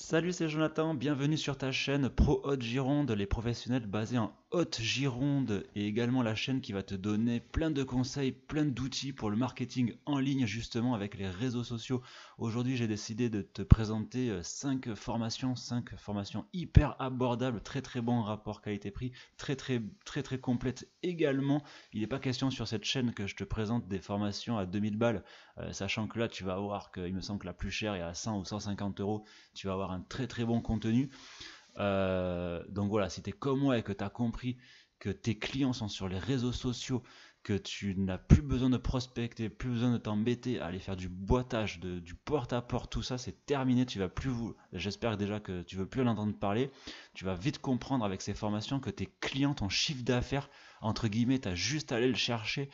Salut, c'est Jonathan, bienvenue sur ta chaîne Pro Haute-Gironde, les professionnels basés en Haute-Gironde et également la chaîne qui va te donner plein de conseils, plein d'outils pour le marketing en ligne justement avec les réseaux sociaux. Aujourd'hui, j'ai décidé de te présenter 5 formations, 5 formations hyper abordables, très très bon rapport qualité-prix, très complètes également. Il n'est pas question sur cette chaîne que je te présente des formations à 2000 balles, sachant que là tu vas voir qu'il me semble que la plus chère est à 100 ou 150 euros. Tu vas avoir un très bon contenu. Donc voilà, si tu es comme moi et que tu as compris que tes clients sont sur les réseaux sociaux, que tu n'as plus besoin de prospecter, plus besoin de t'embêter à aller faire du boitage, du porte-à-porte, tout ça c'est terminé, tu vas plus j'espère déjà que tu veux plus en entendre parler, tu vas vite comprendre avec ces formations que tes clients, ton chiffre d'affaires, entre guillemets, tu as juste à aller le chercher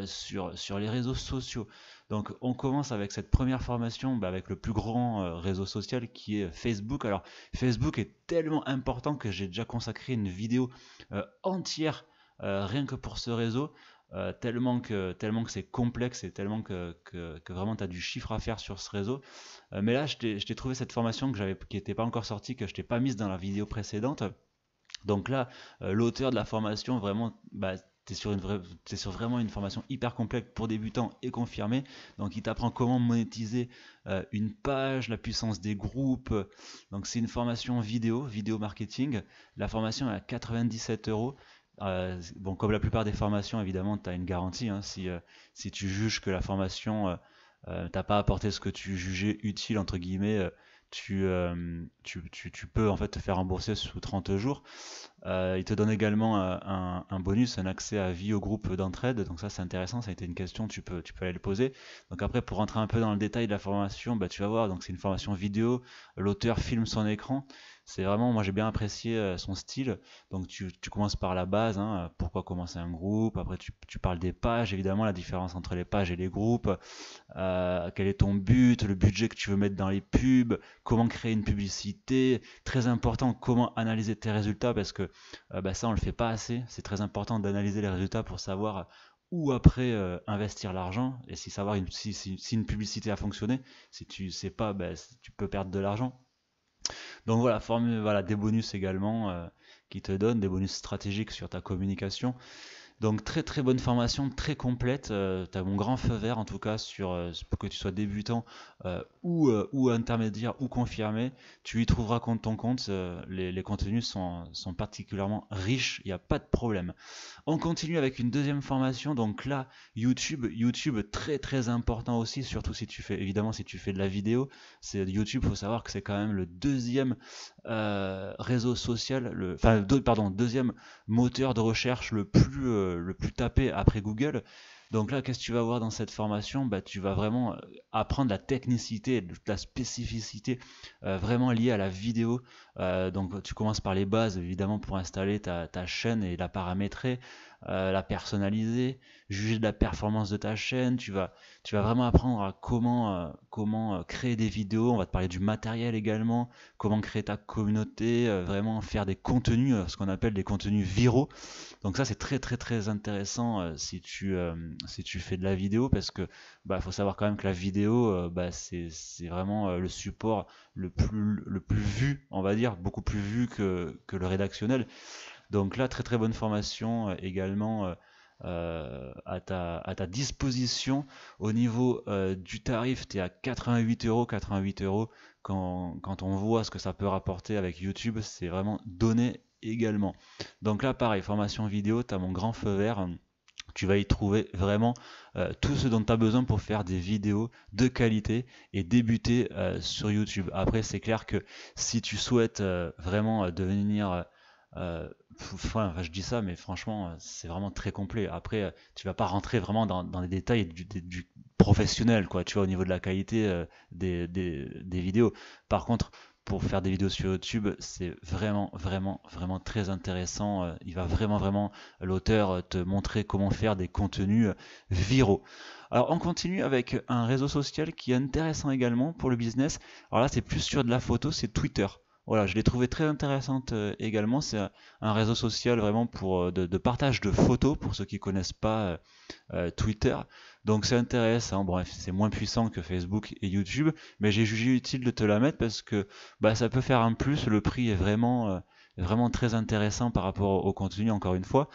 sur les réseaux sociaux. Donc on commence avec cette première formation, avec le plus grand réseau social qui est Facebook. Alors Facebook est tellement important que j'ai déjà consacré une vidéo entière rien que pour ce réseau. Tellement que c'est complexe et tellement que vraiment tu as du chiffre à faire sur ce réseau. Mais là, je t'ai trouvé cette formation qui n'était pas encore sortie, que je t'ai pas mise dans la vidéo précédente. Donc là, l'auteur de la formation, vraiment, t'es sur vraiment une formation hyper complète pour débutants et confirmés. Donc il t'apprend comment monétiser une page, la puissance des groupes. Donc c'est une formation vidéo marketing. La formation est à 97 euros. Bon, comme la plupart des formations, évidemment, tu as une garantie. Hein. Si tu juges que la formation t'a pas apporté ce que tu jugeais utile, entre guillemets, tu peux en fait te faire rembourser sous 30 jours. Il te donne également un bonus, un accès à vie au groupe d'entraide. Donc ça c'est intéressant, ça a été une question, tu peux aller le poser. Donc après pour rentrer un peu dans le détail de la formation, tu vas voir, donc c'est une formation vidéo, l'auteur filme son écran. C'est vraiment, moi j'ai bien apprécié son style. Donc tu commences par la base, hein, pourquoi commencer un groupe, après tu parles des pages, évidemment la différence entre les pages et les groupes, quel est ton but, le budget que tu veux mettre dans les pubs, comment créer une publicité, très important, comment analyser tes résultats parce que ça on le fait pas assez, c'est très important d'analyser les résultats pour savoir où après investir l'argent et si savoir si une publicité a fonctionné, si tu sais pas, tu peux perdre de l'argent. Donc voilà, voilà, des bonus également qui te donnent, des bonus stratégiques sur ta communication. Donc très bonne formation, très complète. Tu as mon grand feu vert en tout cas pour que tu sois débutant ou intermédiaire ou confirmé. Tu y trouveras compte ton compte. Les contenus sont particulièrement riches, il n'y a pas de problème. On continue avec une deuxième formation. Donc là, YouTube très important aussi, surtout si tu fais de la vidéo. YouTube, faut savoir que c'est quand même le deuxième réseau social, deuxième moteur de recherche le plus tapé après Google. Donc là, qu'est-ce que tu vas voir dans cette formation? Tu vas vraiment apprendre la technicité, la spécificité vraiment liée à la vidéo. Donc tu commences par les bases, évidemment, pour installer ta chaîne et la paramétrer, la personnaliser, juger de la performance de ta chaîne. Tu vas vraiment apprendre à comment créer des vidéos. On va te parler du matériel également, comment créer ta communauté, vraiment faire des contenus, ce qu'on appelle des contenus viraux. Donc ça c'est très intéressant si tu fais de la vidéo parce que faut savoir quand même que la vidéo c'est vraiment le support le plus vu, on va dire, beaucoup plus vu que le rédactionnel. Donc là très bonne formation également à ta disposition. Au niveau du tarif, tu es à 88 euros. 88 euros, quand on voit ce que ça peut rapporter avec YouTube, c'est vraiment donné également. Donc là, pareil, formation vidéo, tu as mon grand feu vert. Tu vas y trouver vraiment tout ce dont tu as besoin pour faire des vidéos de qualité et débuter sur YouTube. Après, c'est clair que si tu souhaites vraiment devenir je dis ça, mais franchement, c'est vraiment très complet. Après, tu vas pas rentrer vraiment dans les détails du professionnel, quoi, tu vois, au niveau de la qualité des vidéos. Par contre, pour faire des vidéos sur YouTube, c'est vraiment très intéressant. Il va vraiment l'auteur te montrer comment faire des contenus viraux. Alors, on continue avec un réseau social qui est intéressant également pour le business. Alors là, c'est plus sur de la photo, c'est Twitter. Voilà, je l'ai trouvé très intéressante également. C'est un réseau social vraiment pour de partage de photos pour ceux qui connaissent pas Twitter. Donc c'est intéressant. Bon, bref, c'est moins puissant que Facebook et YouTube, mais j'ai jugé utile de te la mettre parce que bah, ça peut faire un plus. Le prix est vraiment très intéressant par rapport au contenu, encore une fois.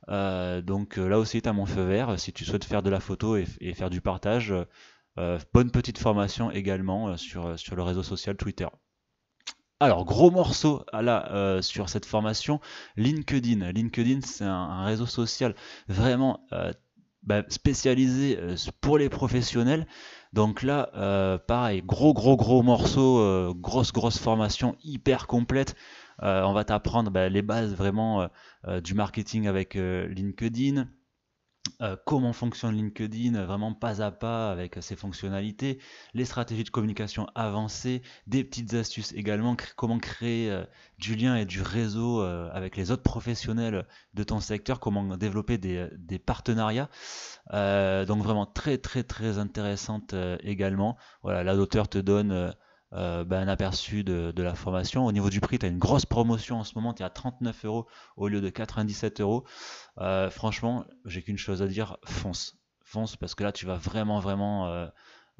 Donc là aussi, tu as mon feu vert. Si tu souhaites faire de la photo et faire du partage, bonne petite formation également sur le réseau social Twitter. Alors, gros morceau là sur cette formation, LinkedIn. LinkedIn, c'est un réseau social vraiment spécialisé pour les professionnels. Donc là, pareil, gros morceau, grosse formation hyper complète. On va t'apprendre les bases vraiment du marketing avec LinkedIn. Comment fonctionne LinkedIn, vraiment pas à pas avec ses fonctionnalités, les stratégies de communication avancées, des petites astuces également, comment créer du lien et du réseau avec les autres professionnels de ton secteur, comment développer des partenariats. Donc vraiment très intéressante également. Voilà, là l'auteur te donne un aperçu de la formation. Au niveau du prix, tu as une grosse promotion en ce moment, tu es à 39 € au lieu de 97 €. Franchement, j'ai qu'une chose à dire, fonce. Fonce parce que là, tu vas vraiment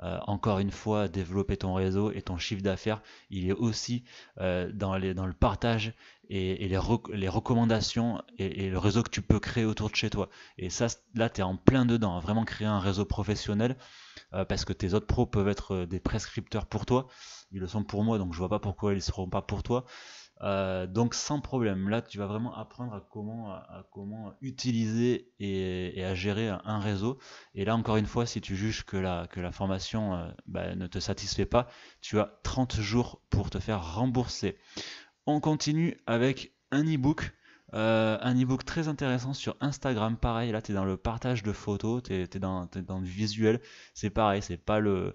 encore une fois développer ton réseau et ton chiffre d'affaires. Il est aussi dans le partage et les recommandations et le réseau que tu peux créer autour de chez toi. Et ça, là, tu es en plein dedans. Vraiment créer un réseau professionnel parce que tes autres pros peuvent être des prescripteurs pour toi. Ils le sont pour moi, donc je vois pas pourquoi ils ne seront pas pour toi. Donc sans problème, là tu vas vraiment apprendre à comment utiliser et à gérer un réseau. Et là encore une fois, si tu juges que la formation ne te satisfait pas, tu as 30 jours pour te faire rembourser. On continue avec un e-book. Un e-book très intéressant sur Instagram. Pareil, là tu es dans le partage de photos, tu es dans du visuel. C'est pareil, c'est pas le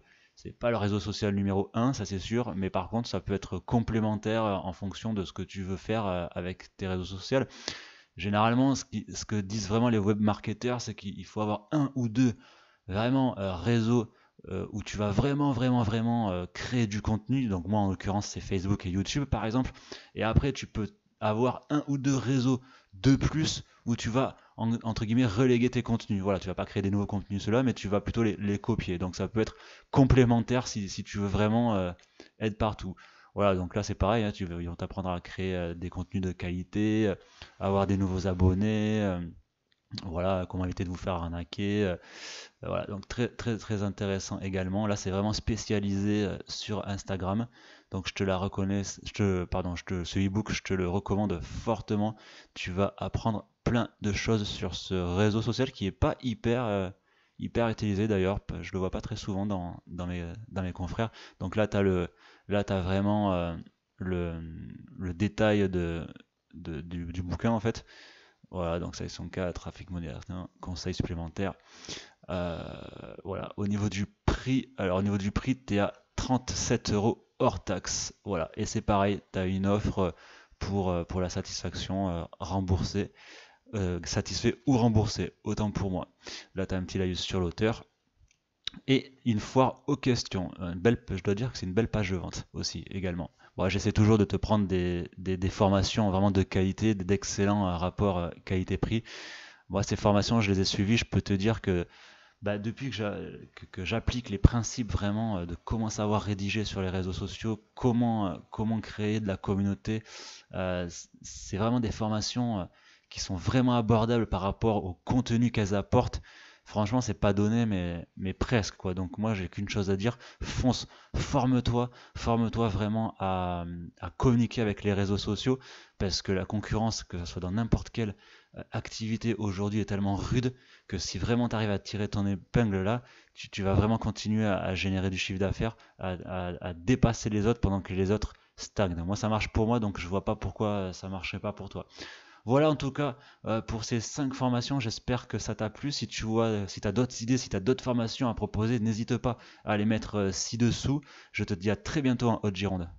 réseau social numéro 1, ça c'est sûr, mais par contre ça peut être complémentaire en fonction de ce que tu veux faire avec tes réseaux sociaux. Généralement, ce que disent vraiment les web marketeurs, c'est qu'il faut avoir un ou deux vraiment réseaux où tu vas vraiment créer du contenu. Donc moi en l'occurrence c'est Facebook et YouTube par exemple. Et après tu peux avoir un ou deux réseaux de plus où tu vas entre guillemets reléguer tes contenus. Voilà, tu vas pas créer des nouveaux contenus ceux-là, mais tu vas plutôt les copier. Donc ça peut être complémentaire si tu veux vraiment être partout. Voilà, donc là c'est pareil, hein, ils vont t'apprendre à créer des contenus de qualité, avoir des nouveaux abonnés, voilà, comment éviter de vous faire arnaquer. Voilà, donc très intéressant également. Là, c'est vraiment spécialisé sur Instagram. Donc, je te la reconnais, ce e-book, je te le recommande fortement. Tu vas apprendre plein de choses sur ce réseau social qui est pas hyper utilisé d'ailleurs. Je le vois pas très souvent dans mes confrères. Donc là, t'as vraiment le détail du bouquin en fait. Voilà, donc ça, ils sont cas, trafic moderne, conseils supplémentaires. Euh, voilà, au niveau du prix, tu es à 37 € hors taxe. Voilà, et c'est pareil, tu as une offre pour la satisfaction remboursée, satisfait ou remboursé, autant pour moi. Là, tu as un petit laïus sur l'auteur. Et une foire aux questions. Je dois dire que c'est une belle page de vente aussi, également. Bon, j'essaie toujours de te prendre des formations vraiment de qualité, d'excellents rapports qualité-prix. Moi, ces formations, je les ai suivies. Je peux te dire que depuis que j'applique les principes vraiment de comment savoir rédiger sur les réseaux sociaux, comment créer de la communauté, c'est vraiment des formations qui sont vraiment abordables par rapport au contenu qu'elles apportent. Franchement, c'est pas donné, mais presque quoi. Donc moi, j'ai qu'une chose à dire, fonce, forme-toi vraiment à communiquer avec les réseaux sociaux, parce que la concurrence, que ce soit dans n'importe quelle activité aujourd'hui, est tellement rude que si vraiment tu arrives à tirer ton épingle là, tu vas vraiment continuer à générer du chiffre d'affaires, à dépasser les autres pendant que les autres stagnent. Moi, ça marche pour moi, donc je vois pas pourquoi ça marcherait pas pour toi. Voilà en tout cas pour ces 5 formations, j'espère que ça t'a plu. Si tu vois, si tu as d'autres idées, si tu as d'autres formations à proposer, n'hésite pas à les mettre ci-dessous. Je te dis à très bientôt en Haute Gironde.